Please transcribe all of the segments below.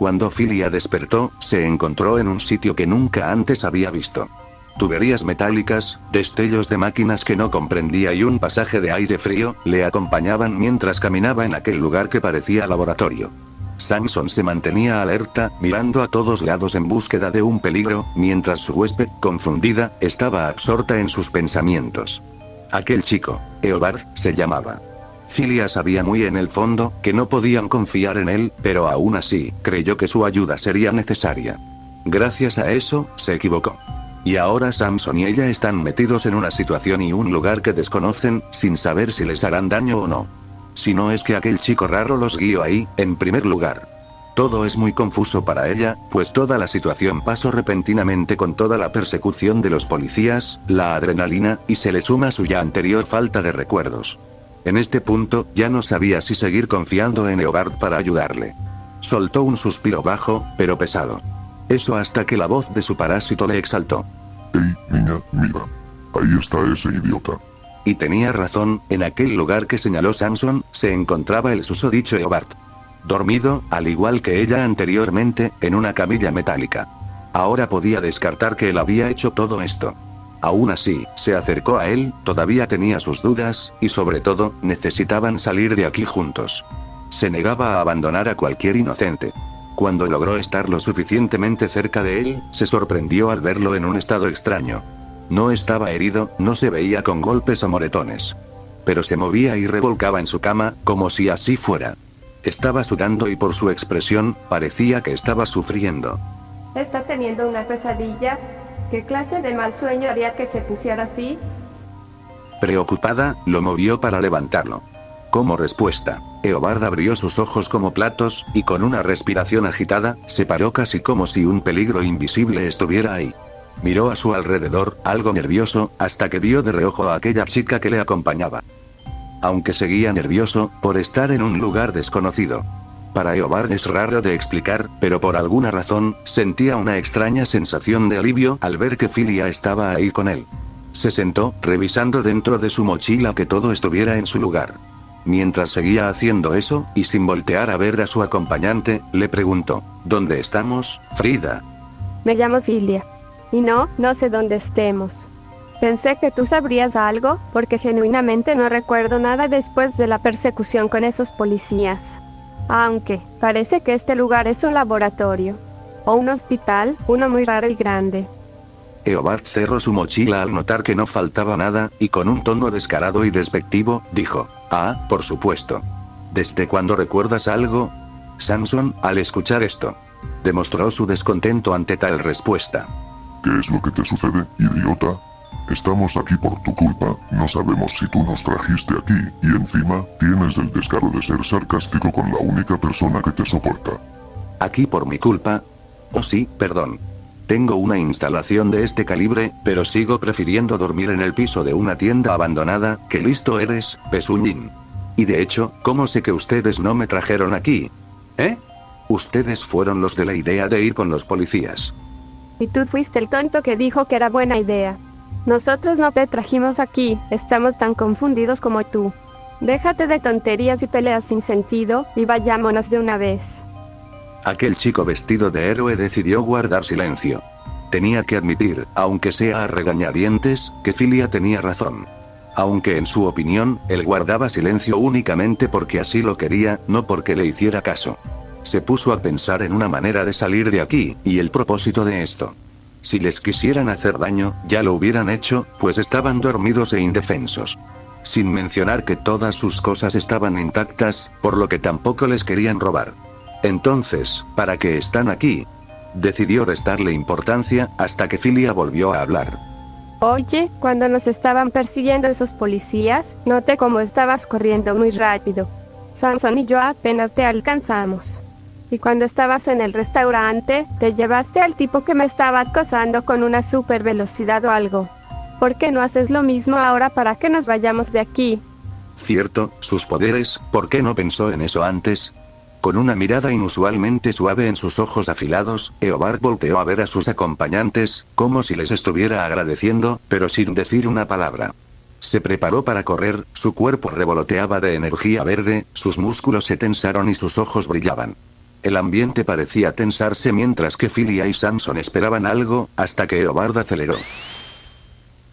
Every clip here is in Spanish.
Cuando Filia despertó, se encontró en un sitio que nunca antes había visto. Tuberías metálicas, destellos de máquinas que no comprendía y un pasaje de aire frío, le acompañaban mientras caminaba en aquel lugar que parecía laboratorio. Samson se mantenía alerta, mirando a todos lados en búsqueda de un peligro, mientras su huésped, confundida, estaba absorta en sus pensamientos. Aquel chico, Eobard, se llamaba. Filia sabía muy en el fondo que no podían confiar en él, pero aún así, creyó que su ayuda sería necesaria. Gracias a eso, se equivocó. Y ahora Samson y ella están metidos en una situación y un lugar que desconocen, sin saber si les harán daño o no. Si no es que aquel chico raro los guió ahí, en primer lugar. Todo es muy confuso para ella, pues toda la situación pasó repentinamente con toda la persecución de los policías, la adrenalina, y se le suma su ya anterior falta de recuerdos. En este punto, ya no sabía si seguir confiando en Eobard para ayudarle. Soltó un suspiro bajo, pero pesado. Eso hasta que la voz de su parásito le exaltó. Hey, niña, mira. Ahí está ese idiota. Y tenía razón, en aquel lugar que señaló Samson, se encontraba el susodicho Eobard. Dormido, al igual que ella anteriormente, en una camilla metálica. Ahora podía descartar que él había hecho todo esto. Aún así, se acercó a él, todavía tenía sus dudas, y sobre todo, necesitaban salir de aquí juntos. Se negaba a abandonar a cualquier inocente. Cuando logró estar lo suficientemente cerca de él, se sorprendió al verlo en un estado extraño. No estaba herido, no se veía con golpes o moretones. Pero se movía y revolcaba en su cama, como si así fuera. Estaba sudando y por su expresión, parecía que estaba sufriendo. ¿Está teniendo una pesadilla? ¿Qué clase de mal sueño haría que se pusiera así? Preocupada, lo movió para levantarlo. Como respuesta, Eobard abrió sus ojos como platos, y con una respiración agitada, se paró casi como si un peligro invisible estuviera ahí. Miró a su alrededor, algo nervioso, hasta que vio de reojo a aquella chica que le acompañaba. Aunque seguía nervioso, por estar en un lugar desconocido. Para Eobard es raro de explicar, pero por alguna razón, sentía una extraña sensación de alivio al ver que Filia estaba ahí con él. Se sentó, revisando dentro de su mochila que todo estuviera en su lugar. Mientras seguía haciendo eso, y sin voltear a ver a su acompañante, le preguntó, ¿dónde estamos, Frida? Me llamo Filia. Y no sé dónde estemos. Pensé que tú sabrías algo, porque genuinamente no recuerdo nada después de la persecución con esos policías. Aunque, parece que este lugar es un laboratorio. O un hospital, uno muy raro y grande. Eobard cerró su mochila al notar que no faltaba nada, y con un tono descarado y despectivo, dijo, «Ah, por supuesto. ¿Desde cuándo recuerdas algo?» Samson, al escuchar esto, demostró su descontento ante tal respuesta. ¿Qué es lo que te sucede, idiota? Estamos aquí por tu culpa, no sabemos si tú nos trajiste aquí, y encima, tienes el descaro de ser sarcástico con la única persona que te soporta. ¿Aquí por mi culpa? Oh sí, perdón. Tengo una instalación de este calibre, pero sigo prefiriendo dormir en el piso de una tienda abandonada. ¡Qué listo eres, pezuñín! Y de hecho, ¿cómo sé que ustedes no me trajeron aquí? ¿Eh? Ustedes fueron los de la idea de ir con los policías. Y tú fuiste el tonto que dijo que era buena idea. Nosotros no te trajimos aquí, estamos tan confundidos como tú. Déjate de tonterías y peleas sin sentido, y vayámonos de una vez. Aquel chico vestido de héroe decidió guardar silencio. Tenía que admitir, aunque sea a regañadientes, que Filia tenía razón. Aunque en su opinión, él guardaba silencio únicamente porque así lo quería, no porque le hiciera caso. Se puso a pensar en una manera de salir de aquí, y el propósito de esto. Si les quisieran hacer daño, ya lo hubieran hecho, pues estaban dormidos e indefensos. Sin mencionar que todas sus cosas estaban intactas, por lo que tampoco les querían robar. Entonces, ¿para qué están aquí? Decidió restarle importancia, hasta que Filia volvió a hablar. Oye, cuando nos estaban persiguiendo esos policías, noté cómo estabas corriendo muy rápido. Samson y yo apenas te alcanzamos. Y cuando estabas en el restaurante, te llevaste al tipo que me estaba acosando con una super velocidad o algo. ¿Por qué no haces lo mismo ahora para que nos vayamos de aquí? Cierto, sus poderes, ¿por qué no pensó en eso antes? Con una mirada inusualmente suave en sus ojos afilados, Eobard volteó a ver a sus acompañantes, como si les estuviera agradeciendo, pero sin decir una palabra. Se preparó para correr, su cuerpo revoloteaba de energía verde, sus músculos se tensaron y sus ojos brillaban. El ambiente parecía tensarse mientras que Filia y Samson esperaban algo, hasta que Eobard aceleró.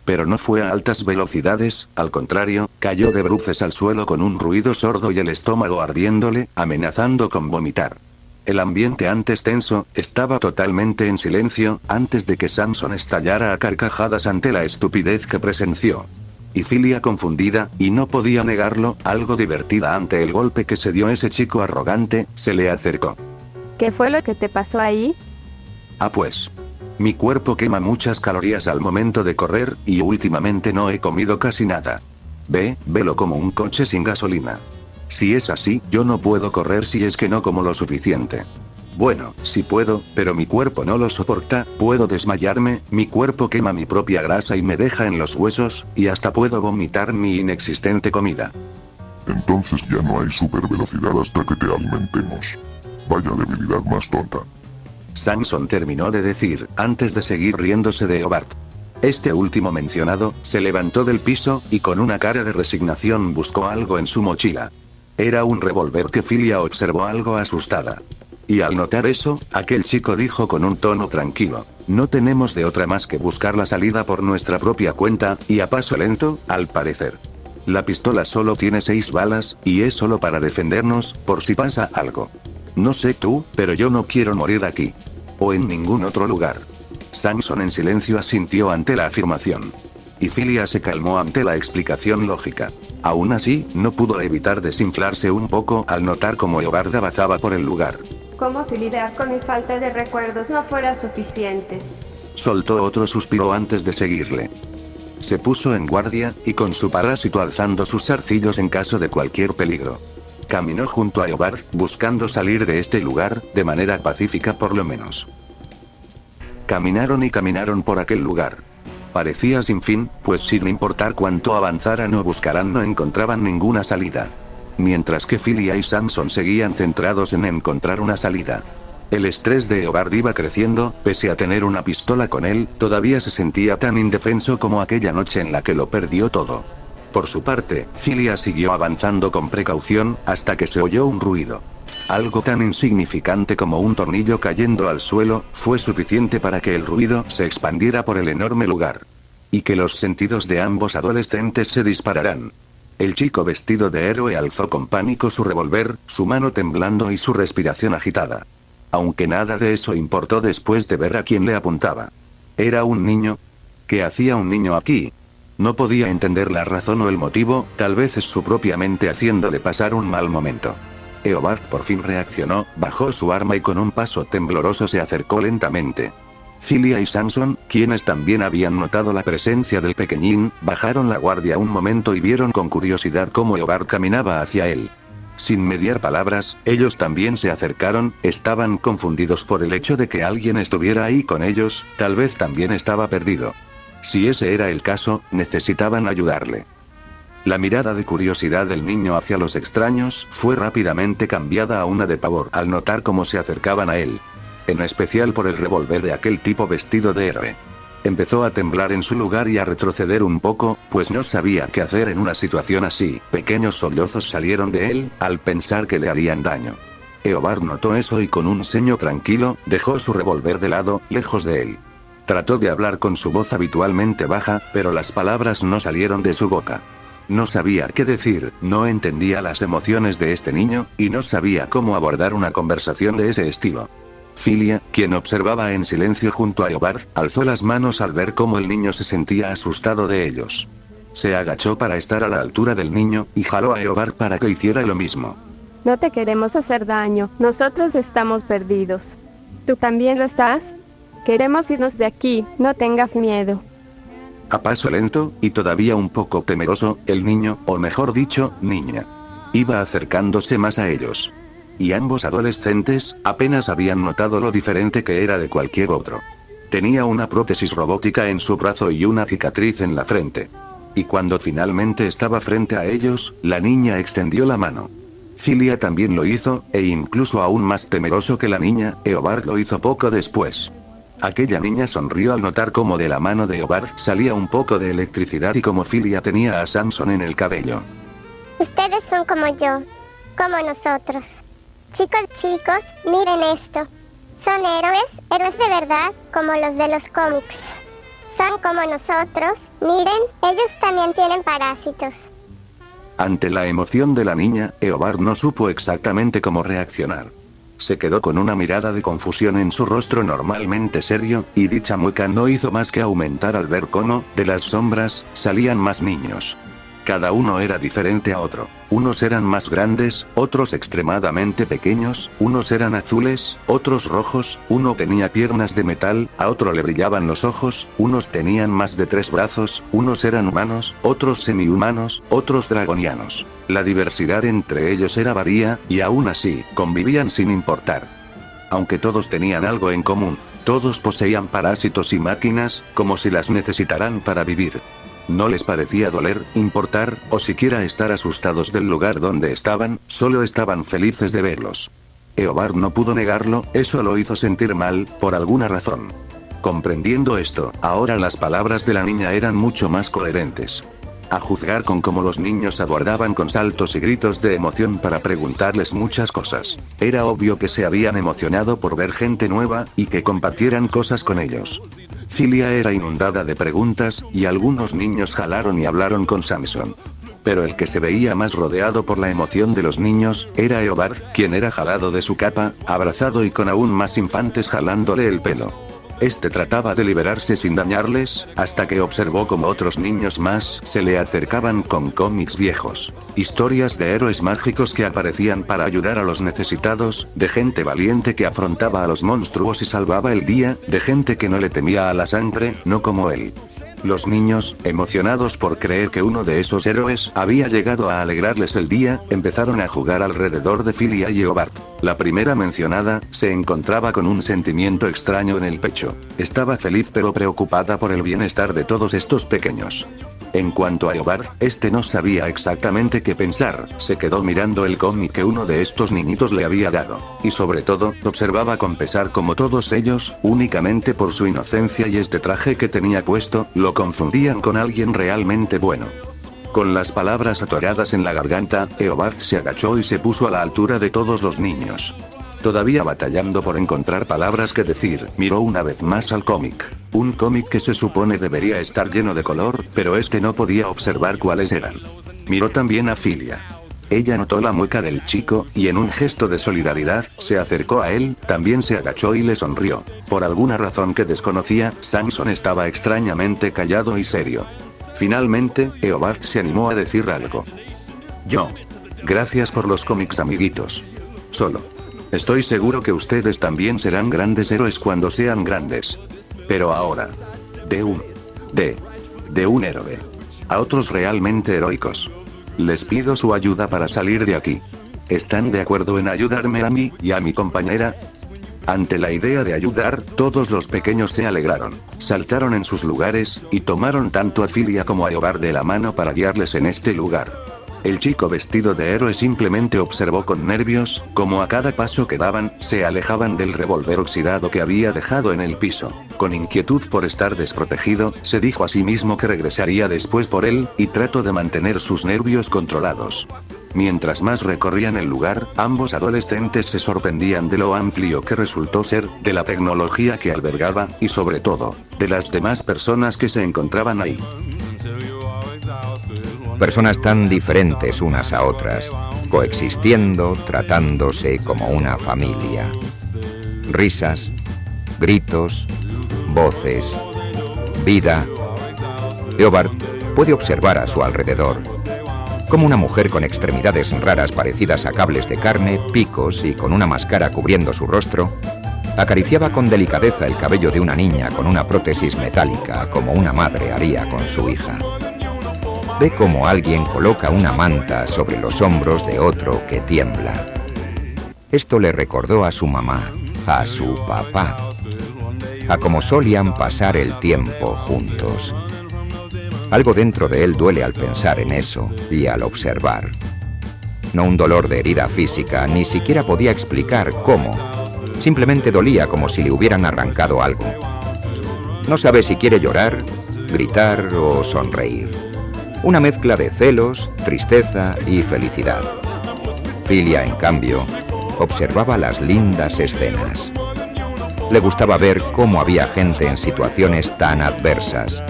Pero no fue a altas velocidades, al contrario, cayó de bruces al suelo con un ruido sordo y el estómago ardiéndole, amenazando con vomitar. El ambiente antes tenso, estaba totalmente en silencio, antes de que Samson estallara a carcajadas ante la estupidez que presenció. Y Filia confundida, y no podía negarlo, algo divertida ante el golpe que se dio ese chico arrogante, se le acercó. ¿Qué fue lo que te pasó ahí? Ah pues. Mi cuerpo quema muchas calorías al momento de correr, y últimamente no he comido casi nada. Velo como un coche sin gasolina. Si es así, yo no puedo correr si es que no como lo suficiente. Bueno, sí puedo, pero mi cuerpo no lo soporta, puedo desmayarme, mi cuerpo quema mi propia grasa y me deja en los huesos, y hasta puedo vomitar mi inexistente comida. Entonces ya no hay supervelocidad hasta que te alimentemos. Vaya debilidad más tonta. Samson terminó de decir, antes de seguir riéndose de Eobard. Este último mencionado, se levantó del piso, y con una cara de resignación buscó algo en su mochila. Era un revólver que Filia observó algo asustada. Y al notar eso, aquel chico dijo con un tono tranquilo, no tenemos de otra más que buscar la salida por nuestra propia cuenta, y a paso lento, al parecer. La pistola solo tiene 6 balas, y es solo para defendernos, por si pasa algo. No sé tú, pero yo no quiero morir aquí. O en ningún otro lugar. Samson en silencio asintió ante la afirmación. Y Filia se calmó ante la explicación lógica. Aún así, no pudo evitar desinflarse un poco al notar cómo Eobard avanzaba por el lugar. Como si lidiar con mi falta de recuerdos no fuera suficiente. Soltó otro suspiro antes de seguirle. Se puso en guardia, y con su parásito alzando sus arcillos en caso de cualquier peligro. Caminó junto a Eobard, buscando salir de este lugar, de manera pacífica por lo menos. Caminaron y caminaron por aquel lugar. Parecía sin fin, pues sin importar cuánto avanzaran o buscaran no encontraban ninguna salida. Mientras que Filia y Samson seguían centrados en encontrar una salida. El estrés de Eobard iba creciendo, pese a tener una pistola con él, todavía se sentía tan indefenso como aquella noche en la que lo perdió todo. Por su parte, Filia siguió avanzando con precaución, hasta que se oyó un ruido. Algo tan insignificante como un tornillo cayendo al suelo, fue suficiente para que el ruido se expandiera por el enorme lugar. Y que los sentidos de ambos adolescentes se dispararan. El chico vestido de héroe alzó con pánico su revólver, su mano temblando y su respiración agitada. Aunque nada de eso importó después de ver a quién le apuntaba. ¿Era un niño? ¿Qué hacía un niño aquí? No podía entender la razón o el motivo, tal vez es su propia mente haciéndole pasar un mal momento. Eobard por fin reaccionó, bajó su arma y con un paso tembloroso se acercó lentamente. Filia y Samson, quienes también habían notado la presencia del pequeñín, bajaron la guardia un momento y vieron con curiosidad cómo Eobard caminaba hacia él. Sin mediar palabras, ellos también se acercaron, estaban confundidos por el hecho de que alguien estuviera ahí con ellos, tal vez también estaba perdido. Si ese era el caso, necesitaban ayudarle. La mirada de curiosidad del niño hacia los extraños fue rápidamente cambiada a una de pavor al notar cómo se acercaban a él. En especial por el revólver de aquel tipo vestido de héroe. Empezó a temblar en su lugar y a retroceder un poco, pues no sabía qué hacer en una situación así. Pequeños sollozos salieron de él, al pensar que le harían daño. Eobard notó eso y con un ceño tranquilo, dejó su revólver de lado, lejos de él. Trató de hablar con su voz habitualmente baja, pero las palabras no salieron de su boca. No sabía qué decir, no entendía las emociones de este niño, y no sabía cómo abordar una conversación de ese estilo. Filia, quien observaba en silencio junto a Eobard, alzó las manos al ver cómo el niño se sentía asustado de ellos. Se agachó para estar a la altura del niño, y jaló a Eobard para que hiciera lo mismo. No te queremos hacer daño, nosotros estamos perdidos. ¿Tú también lo estás? Queremos irnos de aquí, no tengas miedo. A paso lento, y todavía un poco temeroso, el niño, o mejor dicho, niña, iba acercándose más a ellos. Y ambos adolescentes, apenas habían notado lo diferente que era de cualquier otro. Tenía una prótesis robótica en su brazo y una cicatriz en la frente. Y cuando finalmente estaba frente a ellos, la niña extendió la mano. Filia también lo hizo, e incluso aún más temeroso que la niña, Eobard lo hizo poco después. Aquella niña sonrió al notar cómo de la mano de Eobard salía un poco de electricidad y como Filia tenía a Samson en el cabello. Ustedes son como yo, como nosotros, Chicos, miren esto. Son héroes de verdad, como los de los cómics. Son como nosotros. Miren, ellos también tienen parásitos. Ante la emoción de la niña, Eobard no supo exactamente cómo reaccionar. Se quedó con una mirada de confusión en su rostro normalmente serio, y dicha mueca no hizo más que aumentar al ver cómo, de las sombras, salían más niños. Cada uno era diferente a otro. Unos eran más grandes, otros extremadamente pequeños, unos eran azules, otros rojos, uno tenía piernas de metal, a otro le brillaban los ojos, unos tenían más de 3 brazos, unos eran humanos, otros semi-humanos, otros dragonianos. La diversidad entre ellos era varía, y aún así, convivían sin importar. Aunque todos tenían algo en común, todos poseían parásitos y máquinas, como si las necesitaran para vivir. No les parecía doler, importar, o siquiera estar asustados del lugar donde estaban, solo estaban felices de verlos. Eobard no pudo negarlo, eso lo hizo sentir mal, por alguna razón. Comprendiendo esto, ahora las palabras de la niña eran mucho más coherentes. A juzgar con cómo los niños abordaban con saltos y gritos de emoción para preguntarles muchas cosas. Era obvio que se habían emocionado por ver gente nueva, y que compartieran cosas con ellos. Filia era inundada de preguntas, y algunos niños jalaron y hablaron con Samson. Pero el que se veía más rodeado por la emoción de los niños, era Eobard, quien era jalado de su capa, abrazado y con aún más infantes jalándole el pelo. Este trataba de liberarse sin dañarles, hasta que observó como otros niños más se le acercaban con cómics viejos. Historias de héroes mágicos que aparecían para ayudar a los necesitados, de gente valiente que afrontaba a los monstruos y salvaba el día, de gente que no le temía a la sangre, no como él. Los niños, emocionados por creer que uno de esos héroes había llegado a alegrarles el día, empezaron a jugar alrededor de Filia y Eobard. La primera mencionada, se encontraba con un sentimiento extraño en el pecho. Estaba feliz pero preocupada por el bienestar de todos estos pequeños. En cuanto a Eobard, este no sabía exactamente qué pensar, se quedó mirando el cómic que uno de estos niñitos le había dado, y sobre todo, observaba con pesar como todos ellos, únicamente por su inocencia y este traje que tenía puesto, lo confundían con alguien realmente bueno. Con las palabras atoradas en la garganta, Eobard se agachó y se puso a la altura de todos los niños. Todavía batallando por encontrar palabras que decir, miró una vez más al cómic. Un cómic que se supone debería estar lleno de color, pero este no podía observar cuáles eran. Miró también a Filia. Ella notó la mueca del chico, y en un gesto de solidaridad, se acercó a él, también se agachó y le sonrió. Por alguna razón que desconocía, Samson estaba extrañamente callado y serio. Finalmente, Eobard se animó a decir algo. Gracias por los cómics, amiguitos. Estoy seguro que ustedes también serán grandes héroes cuando sean grandes. Pero ahora, de un héroe a otros realmente heroicos. Les pido su ayuda para salir de aquí. ¿Están de acuerdo en ayudarme a mí y a mi compañera? Ante la idea de ayudar, todos los pequeños se alegraron, saltaron en sus lugares, y tomaron tanto a Filia como a Eobard de la mano para guiarles en este lugar. El chico vestido de héroe simplemente observó con nervios, como a cada paso que daban, se alejaban del revólver oxidado que había dejado en el piso. Con inquietud por estar desprotegido, se dijo a sí mismo que regresaría después por él, y trató de mantener sus nervios controlados. Mientras más recorrían el lugar, ambos adolescentes se sorprendían de lo amplio que resultó ser, de la tecnología que albergaba, y sobre todo, de las demás personas que se encontraban ahí. Personas tan diferentes unas a otras, coexistiendo, tratándose como una familia. Risas, gritos, voces, vida. Eobard puede observar a su alrededor, como una mujer con extremidades raras parecidas a cables de carne, picos y con una máscara cubriendo su rostro, acariciaba con delicadeza el cabello de una niña con una prótesis metálica, como una madre haría con su hija. Ve cómo alguien coloca una manta sobre los hombros de otro que tiembla. Esto le recordó a su mamá, a su papá, a cómo solían pasar el tiempo juntos. Algo dentro de él duele al pensar en eso y al observar. No un dolor de herida física, ni siquiera podía explicar cómo. Simplemente dolía como si le hubieran arrancado algo. No sabe si quiere llorar, gritar o sonreír. Una mezcla de celos, tristeza y felicidad. Filia, en cambio, observaba las lindas escenas. Le gustaba ver cómo había gente en situaciones tan adversas,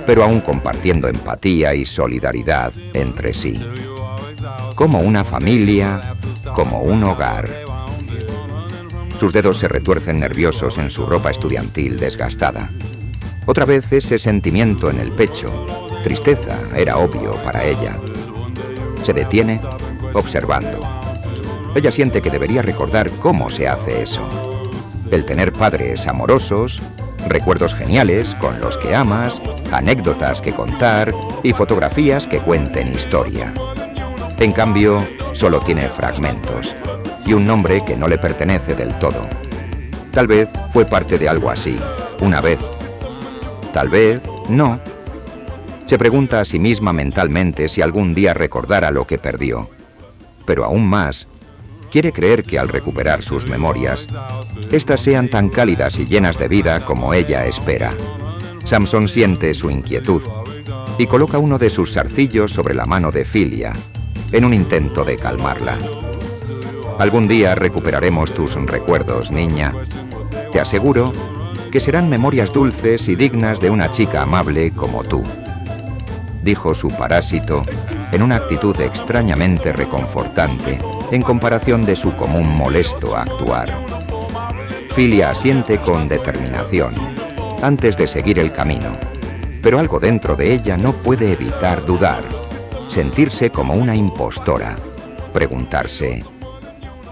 pero aún compartiendo empatía y solidaridad entre sí. Como una familia, como un hogar. Sus dedos se retuercen nerviosos en su ropa estudiantil desgastada. Otra vez ese sentimiento en el pecho. Tristeza era obvio para ella. Se detiene, observando. Ella siente que debería recordar cómo se hace eso. El tener padres amorosos, recuerdos geniales con los que amas, anécdotas que contar y fotografías que cuenten historia. En cambio, solo tiene fragmentos y un nombre que no le pertenece del todo. Tal vez fue parte de algo así, una vez. Tal vez no. Se pregunta a sí misma mentalmente si algún día recordara lo que perdió. Pero aún más, quiere creer que al recuperar sus memorias, éstas sean tan cálidas y llenas de vida como ella espera. Samson siente su inquietud y coloca uno de sus zarcillos sobre la mano de Filia, en un intento de calmarla. Algún día recuperaremos tus recuerdos, niña. Te aseguro que serán memorias dulces y dignas de una chica amable como tú, dijo su parásito en una actitud extrañamente reconfortante en comparación de su común molesto actuar. Filia asiente con determinación antes de seguir el camino, pero algo dentro de ella no puede evitar dudar, sentirse como una impostora, preguntarse,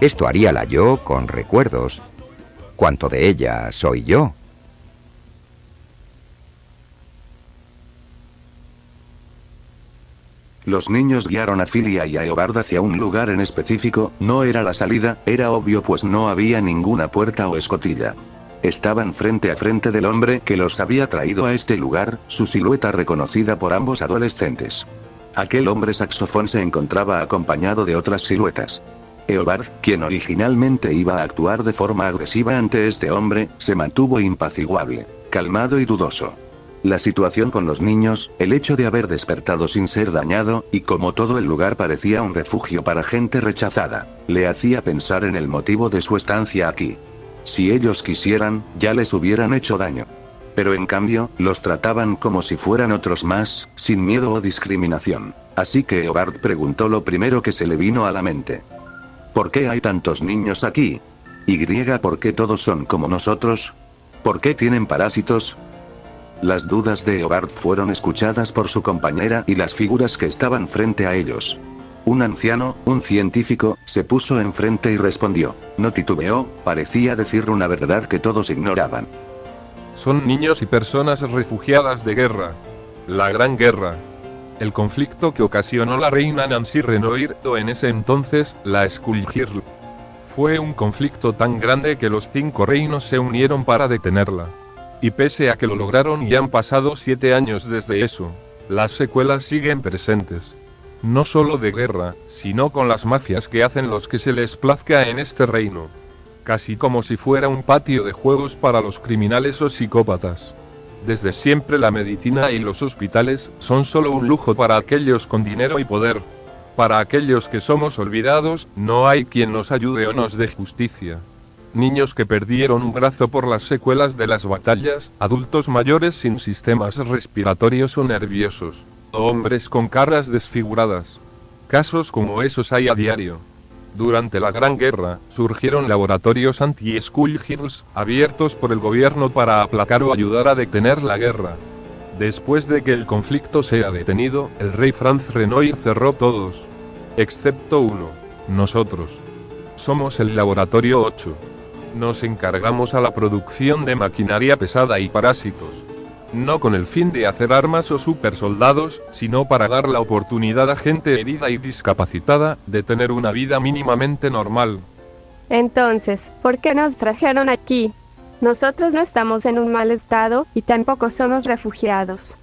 ¿esto haría la yo con recuerdos? ¿Cuánto de ella soy yo? Los niños guiaron a Filia y a Eobard hacia un lugar en específico. No era la salida, era obvio pues no había ninguna puerta o escotilla. Estaban frente a frente del hombre que los había traído a este lugar, su silueta reconocida por ambos adolescentes. Aquel hombre saxofón se encontraba acompañado de otras siluetas. Eobard, quien originalmente iba a actuar de forma agresiva ante este hombre, se mantuvo impaciguable, calmado y dudoso. La situación con los niños, el hecho de haber despertado sin ser dañado, y como todo el lugar parecía un refugio para gente rechazada, le hacía pensar en el motivo de su estancia aquí. Si ellos quisieran, ya les hubieran hecho daño. Pero en cambio, los trataban como si fueran otros más, sin miedo o discriminación. Así que Eobard preguntó lo primero que se le vino a la mente. ¿Por qué hay tantos niños aquí? ¿Por qué todos son como nosotros? ¿Por qué tienen parásitos? Las dudas de Eobard fueron escuchadas por su compañera y las figuras que estaban frente a ellos. Un anciano, un científico, se puso enfrente y respondió. No titubeó, parecía decir una verdad que todos ignoraban. Son niños y personas refugiadas de guerra. La Gran Guerra. El conflicto que ocasionó la reina Nancy Renoir, o en ese entonces, la Skullgirl. Fue un conflicto tan grande que los 5 reinos se unieron para detenerla. Y pese a que lo lograron y han pasado 7 años desde eso, las secuelas siguen presentes. No solo de guerra, sino con las mafias que hacen los que se les plazca en este reino. Casi como si fuera un patio de juegos para los criminales o psicópatas. Desde siempre la medicina y los hospitales son solo un lujo para aquellos con dinero y poder. Para aquellos que somos olvidados, no hay quien nos ayude o nos dé justicia. Niños que perdieron un brazo por las secuelas de las batallas, adultos mayores sin sistemas respiratorios o nerviosos, o hombres con caras desfiguradas. Casos como esos hay a diario. Durante la Gran Guerra, surgieron laboratorios anti-Skullgirls, abiertos por el gobierno para aplacar o ayudar a detener la guerra. Después de que el conflicto sea detenido, el rey Franz Renoir cerró todos. Excepto uno. Nosotros. Somos el laboratorio 8. Nos encargamos a la producción de maquinaria pesada y parásitos. No con el fin de hacer armas o supersoldados, sino para dar la oportunidad a gente herida y discapacitada de tener una vida mínimamente normal. Entonces, ¿por qué nos trajeron aquí? Nosotros no estamos en un mal estado, y tampoco somos refugiados.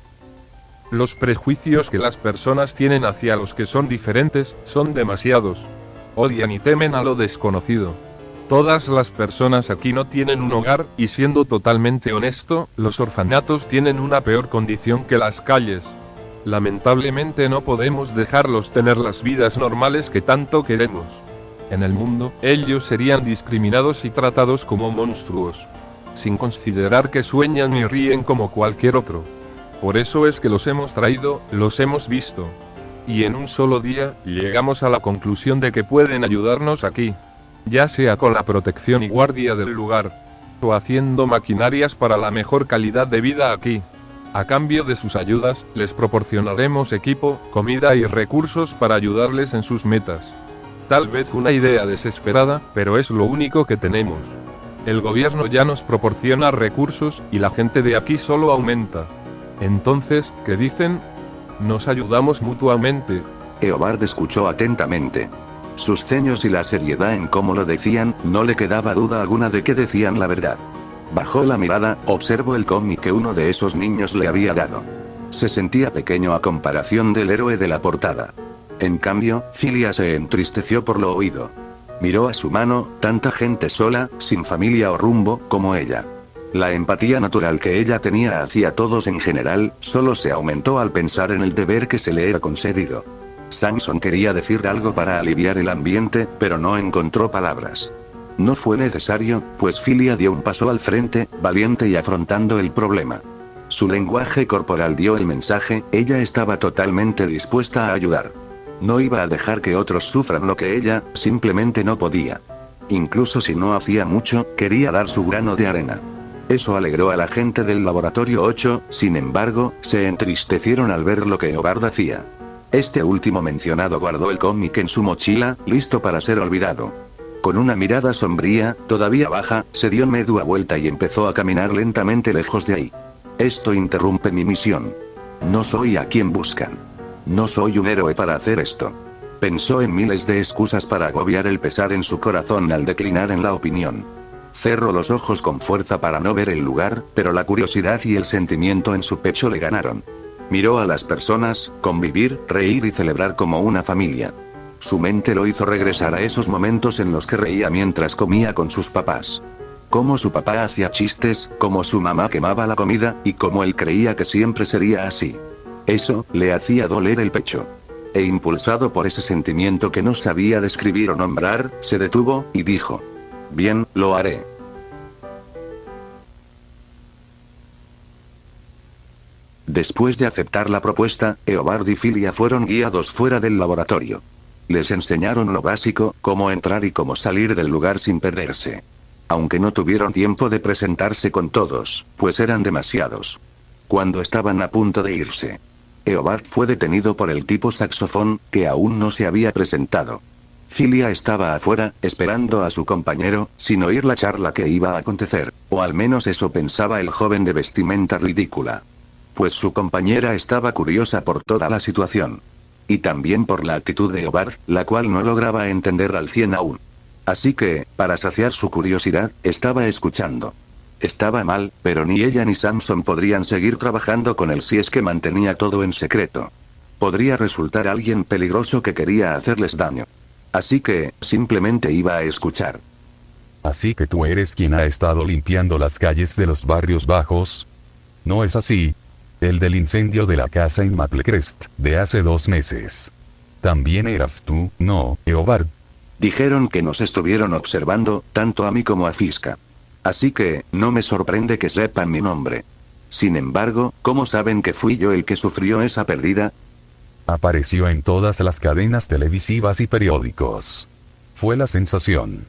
Los prejuicios que las personas tienen hacia los que son diferentes, son demasiados. Odian y temen a lo desconocido. Todas las personas aquí no tienen un hogar, y siendo totalmente honesto, los orfanatos tienen una peor condición que las calles. Lamentablemente no podemos dejarlos tener las vidas normales que tanto queremos. En el mundo, ellos serían discriminados y tratados como monstruos, sin considerar que sueñan y ríen como cualquier otro. Por eso es que los hemos traído, los hemos visto. Y en un solo día, llegamos a la conclusión de que pueden ayudarnos aquí. Ya sea con la protección y guardia del lugar, o haciendo maquinarias para la mejor calidad de vida aquí. A cambio de sus ayudas, les proporcionaremos equipo, comida y recursos para ayudarles en sus metas. Tal vez una idea desesperada, pero es lo único que tenemos. El gobierno ya nos proporciona recursos, y la gente de aquí solo aumenta. Entonces, ¿qué dicen? Nos ayudamos mutuamente. Eobard escuchó atentamente. Sus ceños y la seriedad en cómo lo decían, no le quedaba duda alguna de que decían la verdad. Bajó la mirada, observó el cómic que uno de esos niños le había dado. Se sentía pequeño a comparación del héroe de la portada. En cambio, Filia se entristeció por lo oído. Miró a su mano, tanta gente sola, sin familia o rumbo, como ella. La empatía natural que ella tenía hacia todos en general, solo se aumentó al pensar en el deber que se le era concedido. Samson quería decir algo para aliviar el ambiente, pero no encontró palabras. No fue necesario, pues Filia dio un paso al frente, valiente y afrontando el problema. Su lenguaje corporal dio el mensaje, ella estaba totalmente dispuesta a ayudar. No iba a dejar que otros sufran lo que ella, simplemente no podía. Incluso si no hacía mucho, quería dar su grano de arena. Eso alegró a la gente del laboratorio 8, sin embargo, se entristecieron al ver lo que Eobard hacía. Este último mencionado guardó el cómic en su mochila, listo para ser olvidado. Con una mirada sombría, todavía baja, se dio media vuelta y empezó a caminar lentamente lejos de ahí. Esto interrumpe mi misión. No soy a quien buscan. No soy un héroe para hacer esto. Pensó en miles de excusas para agobiar el pesar en su corazón al declinar en la opinión. Cerró los ojos con fuerza para no ver el lugar, pero la curiosidad y el sentimiento en su pecho le ganaron. Miró a las personas, convivir, reír y celebrar como una familia. Su mente lo hizo regresar a esos momentos en los que reía mientras comía con sus papás. Cómo su papá hacía chistes, cómo su mamá quemaba la comida, y cómo él creía que siempre sería así. Eso, le hacía doler el pecho. E impulsado por ese sentimiento que no sabía describir o nombrar, se detuvo, y dijo: bien, lo haré. Después de aceptar la propuesta, Eobard y Filia fueron guiados fuera del laboratorio. Les enseñaron lo básico, cómo entrar y cómo salir del lugar sin perderse. Aunque no tuvieron tiempo de presentarse con todos, pues eran demasiados. Cuando estaban a punto de irse, Eobard fue detenido por el tipo saxofón, que aún no se había presentado. Filia estaba afuera, esperando a su compañero, sin oír la charla que iba a acontecer, o al menos eso pensaba el joven de vestimenta ridícula. Pues su compañera estaba curiosa por toda la situación. Y también por la actitud de Eobard, la cual no lograba entender al 100 aún. Así que, para saciar su curiosidad, estaba escuchando. Estaba mal, pero ni ella ni Samson podrían seguir trabajando con él si es que mantenía todo en secreto. Podría resultar alguien peligroso que quería hacerles daño. Así que, simplemente iba a escuchar. Así que tú eres quien ha estado limpiando las calles de los barrios bajos. ¿No es así? El del incendio de la casa en Maplecrest, de hace 2 meses. También eras tú, ¿no, Eobard? Dijeron que nos estuvieron observando, tanto a mí como a Fiska. Así que, no me sorprende que sepan mi nombre. Sin embargo, ¿cómo saben que fui yo el que sufrió esa pérdida? Apareció en todas las cadenas televisivas y periódicos. Fue la sensación.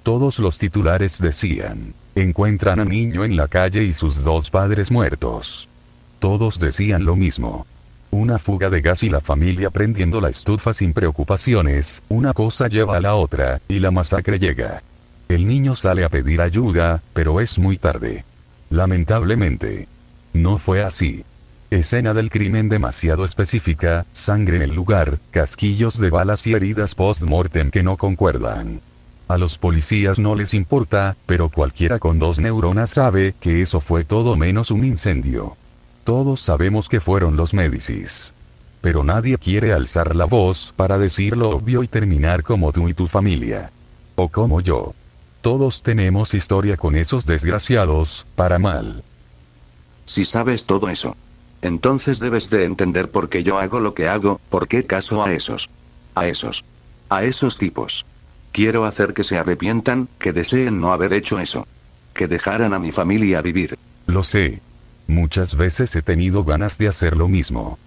Todos los titulares decían: encuentran a niño en la calle y sus 2 padres muertos. Todos decían lo mismo. Una fuga de gas y la familia prendiendo la estufa sin preocupaciones, una cosa lleva a la otra, y la masacre llega. El niño sale a pedir ayuda, pero es muy tarde. Lamentablemente. No fue así. Escena del crimen demasiado específica, sangre en el lugar, casquillos de balas y heridas post-mortem que no concuerdan. A los policías no les importa, pero cualquiera con 2 neuronas sabe que eso fue todo menos un incendio. Todos sabemos que fueron los Médicis. Pero nadie quiere alzar la voz para decir lo obvio y terminar como tú y tu familia. O como yo. Todos tenemos historia con esos desgraciados, para mal. Si sabes todo eso, entonces debes de entender por qué yo hago lo que hago, por qué caso a esos tipos. Quiero hacer que se arrepientan, que deseen no haber hecho eso. Que dejaran a mi familia vivir. Lo sé. Muchas veces he tenido ganas de hacer lo mismo.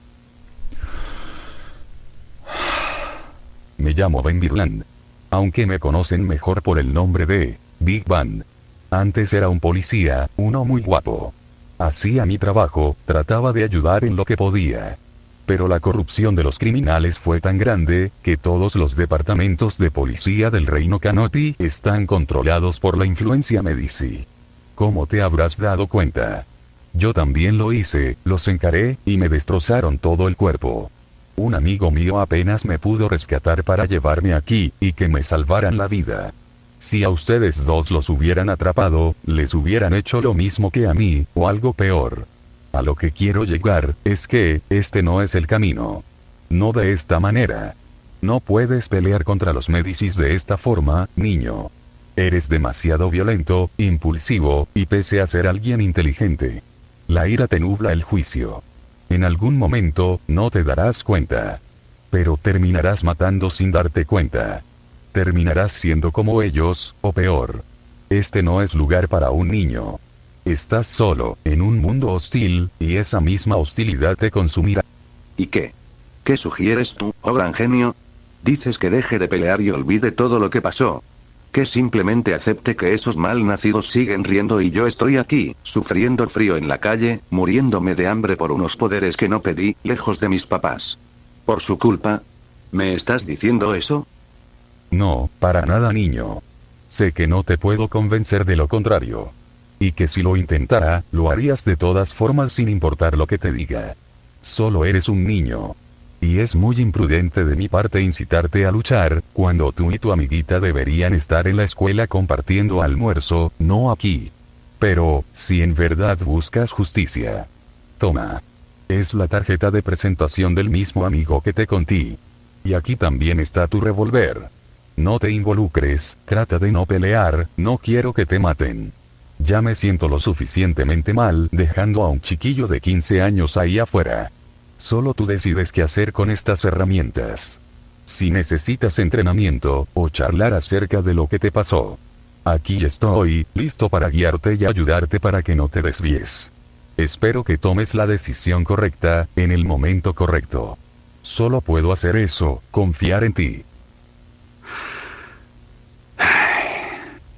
Me llamo Ben Birland. Aunque me conocen mejor por el nombre de Big Bang. Antes era un policía, uno muy guapo. Hacía mi trabajo, trataba de ayudar en lo que podía. Pero la corrupción de los criminales fue tan grande, que todos los departamentos de policía del Reino Canopy están controlados por la influencia Medici. ¿Cómo te habrás dado cuenta? Yo también lo hice, los encaré, y me destrozaron todo el cuerpo. Un amigo mío apenas me pudo rescatar para llevarme aquí, y que me salvaran la vida. Si a ustedes dos los hubieran atrapado, les hubieran hecho lo mismo que a mí, o algo peor. A lo que quiero llegar, es que, este no es el camino. No de esta manera. No puedes pelear contra los Medicis de esta forma, niño. Eres demasiado violento, impulsivo, y pese a ser alguien inteligente. La ira te nubla el juicio. En algún momento, no te darás cuenta. Pero terminarás matando sin darte cuenta. Terminarás siendo como ellos, o peor. Este no es lugar para un niño. Estás solo, en un mundo hostil, y esa misma hostilidad te consumirá. ¿Y qué? ¿Qué sugieres tú, oh gran genio? Dices que deje de pelear y olvide todo lo que pasó. Que simplemente acepte que esos malnacidos siguen riendo y yo estoy aquí, sufriendo frío en la calle, muriéndome de hambre por unos poderes que no pedí, lejos de mis papás. ¿Por su culpa? ¿Me estás diciendo eso? No, para nada, niño. Sé que no te puedo convencer de lo contrario. Y que si lo intentara, lo harías de todas formas sin importar lo que te diga. Solo eres un niño. Y es muy imprudente de mi parte incitarte a luchar, cuando tú y tu amiguita deberían estar en la escuela compartiendo almuerzo, no aquí. Pero, si en verdad buscas justicia. Toma. Es la tarjeta de presentación del mismo amigo que te conté. Y aquí también está tu revólver. No te involucres, trata de no pelear, no quiero que te maten. Ya me siento lo suficientemente mal dejando a un chiquillo de 15 años ahí afuera. Solo tú decides qué hacer con estas herramientas. Si necesitas entrenamiento, o charlar acerca de lo que te pasó. Aquí estoy, listo para guiarte y ayudarte para que no te desvíes. Espero que tomes la decisión correcta, en el momento correcto. Solo puedo hacer eso, confiar en ti.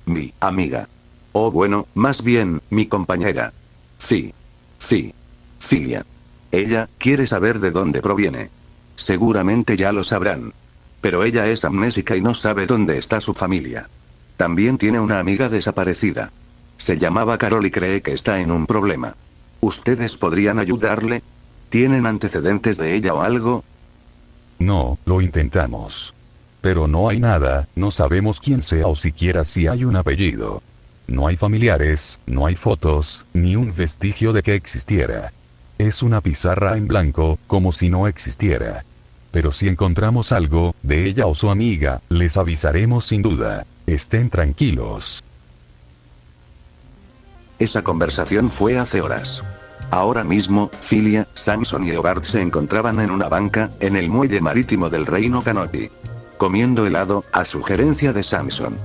Mi amiga. O bueno, más bien, mi compañera. Filia. Ella quiere saber de dónde proviene. Seguramente ya lo sabrán. Pero ella es amnésica y no sabe dónde está su familia. También tiene una amiga desaparecida. Se llamaba Carol y cree que está en un problema. ¿Ustedes podrían ayudarle? ¿Tienen antecedentes de ella o algo? No, lo intentamos. Pero no hay nada, no sabemos quién sea o siquiera si hay un apellido. No hay familiares, no hay fotos, ni un vestigio de que existiera. Es una pizarra en blanco, como si no existiera. Pero si encontramos algo, de ella o su amiga, les avisaremos sin duda. Estén tranquilos. Esa conversación fue hace horas. Ahora mismo, Filia, Samson y Eobard se encontraban en una banca, en el muelle marítimo del Reino Canopy. Comiendo helado, a sugerencia de Samson.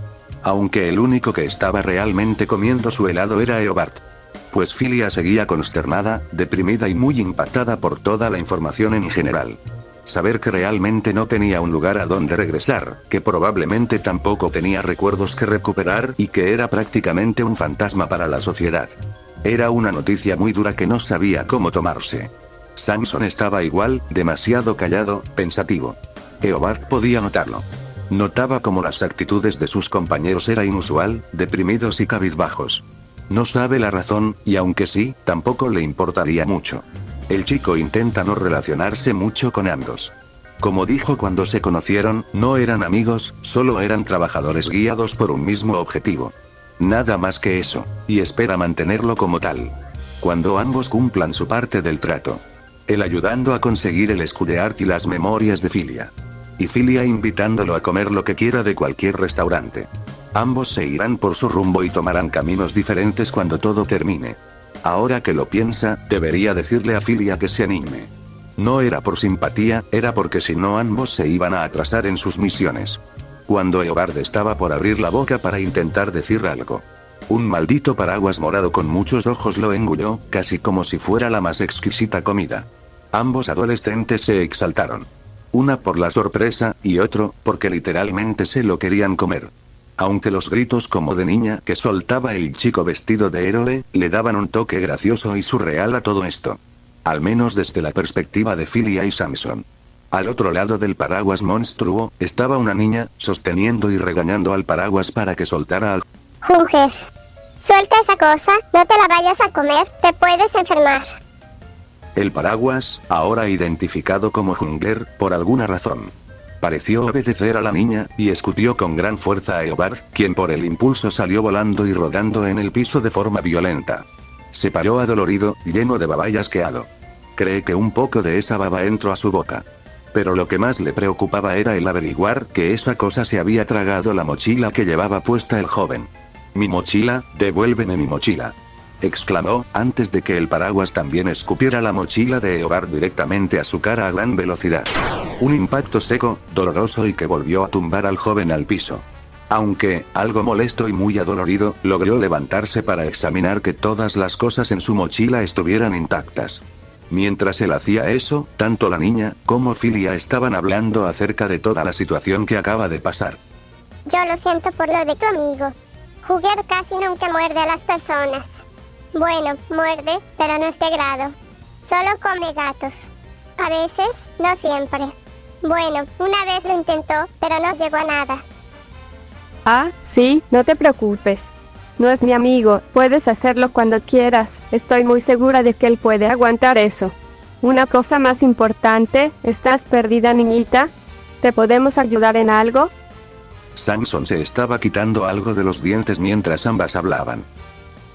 Aunque el único que estaba realmente comiendo su helado era Eobard. Pues Filia seguía consternada, deprimida y muy impactada por toda la información en general. Saber que realmente no tenía un lugar a donde regresar, que probablemente tampoco tenía recuerdos que recuperar y que era prácticamente un fantasma para la sociedad. Era una noticia muy dura que no sabía cómo tomarse. Samson estaba igual, demasiado callado, pensativo. Eobard podía notarlo. Notaba cómo las actitudes de sus compañeros era inusual, deprimidos y cabizbajos. No sabe la razón, y aunque sí, tampoco le importaría mucho. El chico intenta no relacionarse mucho con ambos. Como dijo cuando se conocieron, no eran amigos, solo eran trabajadores guiados por un mismo objetivo. Nada más que eso, y espera mantenerlo como tal. Cuando ambos cumplan su parte del trato. Él ayudando a conseguir el Skullheart y las memorias de Filia. Y Filia invitándolo a comer lo que quiera de cualquier restaurante. Ambos se irán por su rumbo y tomarán caminos diferentes cuando todo termine. Ahora que lo piensa, debería decirle a Filia que se anime. No era por simpatía, era porque si no ambos se iban a atrasar en sus misiones. cuando Eobard estaba por abrir la boca para intentar decir algo. Un maldito paraguas morado con muchos ojos lo engulló, casi como si fuera la más exquisita comida. Ambos adolescentes se exaltaron. Una por la sorpresa, y otro, porque literalmente se lo querían comer. Aunque los gritos como de niña que soltaba el chico vestido de héroe, le daban un toque gracioso y surreal a todo esto. Al menos desde la perspectiva de Filia y Samson. Al otro lado del paraguas monstruo, estaba una niña, sosteniendo y regañando al paraguas para que soltara al... Junger, suelta esa cosa, no te la vayas a comer, te puedes enfermar. El paraguas, ahora identificado como Junger, por alguna razón, pareció obedecer a la niña, y escupió con gran fuerza a Eobard, quien por el impulso salió volando y rodando en el piso de forma violenta. Se paró adolorido, lleno de baba y asqueado. Cree que un poco de esa baba entró a su boca. Pero lo que más le preocupaba era el averiguar que esa cosa se había tragado la mochila que llevaba puesta el joven. «Mi mochila, devuélveme mi mochila», exclamó, antes de que el paraguas también escupiera la mochila de Eobard directamente a su cara a gran velocidad. Un impacto seco, doloroso y que volvió a tumbar al joven al piso. Aunque, algo molesto y muy adolorido, logró levantarse para examinar que todas las cosas en su mochila estuvieran intactas. Mientras él hacía eso, tanto la niña, como Filia estaban hablando acerca de toda la situación que acaba de pasar. Yo lo siento por lo de tu amigo. Junger casi nunca muerde a las personas. Bueno, muerde, pero no es de grado. Solo come gatos. A veces, no siempre. Bueno, una vez lo intentó, pero no llegó a nada. Ah, sí, no te preocupes. No es mi amigo, puedes hacerlo cuando quieras, estoy muy segura de que él puede aguantar eso. Una cosa más importante, ¿estás perdida, niñita? ¿Te podemos ayudar en algo? Samson se estaba quitando algo de los dientes mientras ambas hablaban.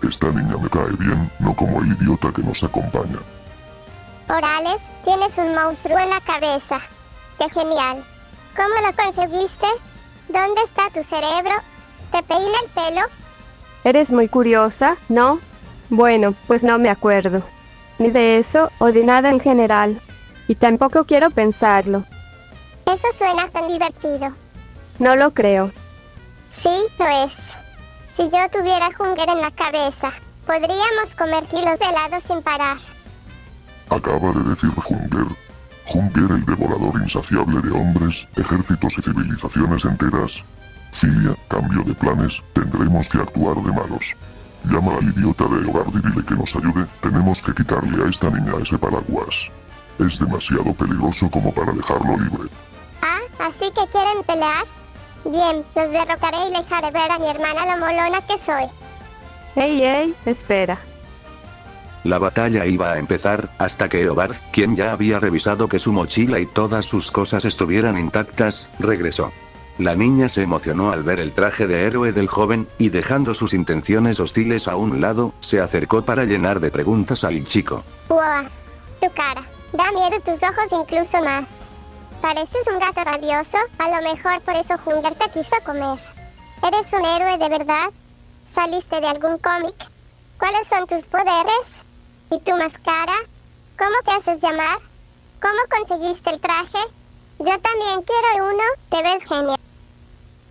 Esta niña me cae bien, no como el idiota que nos acompaña. Orales, tienes un monstruo en la cabeza. ¡Qué genial! ¿Cómo lo conseguiste? ¿Dónde está tu cerebro? ¿Te peina el pelo? ¿Eres muy curiosa, no? Bueno, pues no me acuerdo. Ni de eso, o de nada en general. Y tampoco quiero pensarlo. Eso suena tan divertido. No lo creo. Sí, lo es. Si yo tuviera Junger en la cabeza, podríamos comer kilos de helado sin parar. Acaba de decir Junger. Junger, el devorador insaciable de hombres, ejércitos y civilizaciones enteras. Filia, cambio de planes, tendremos que actuar de malos. Llama al idiota de Eobard y dile que nos ayude, tenemos que quitarle a esta niña ese paraguas. Es demasiado peligroso como para dejarlo libre. Ah, ¿así que quieren pelear? Bien, los derrotaré y les haré ver a mi hermana lo molona que soy. Ey, espera. La batalla iba a empezar, hasta que Eobard, quien ya había revisado que su mochila y todas sus cosas estuvieran intactas, regresó. La niña se emocionó al ver el traje de héroe del joven, y dejando sus intenciones hostiles a un lado, se acercó para llenar de preguntas al chico. ¡Wow! Tu cara. Da miedo tus ojos incluso más. Pareces un gato rabioso, a lo mejor por eso Junger te quiso comer. ¿Eres un héroe de verdad? ¿Saliste de algún cómic? ¿Cuáles son tus poderes? ¿Y tu máscara? ¿Cómo te haces llamar? ¿Cómo conseguiste el traje? Yo también quiero uno, te ves genial.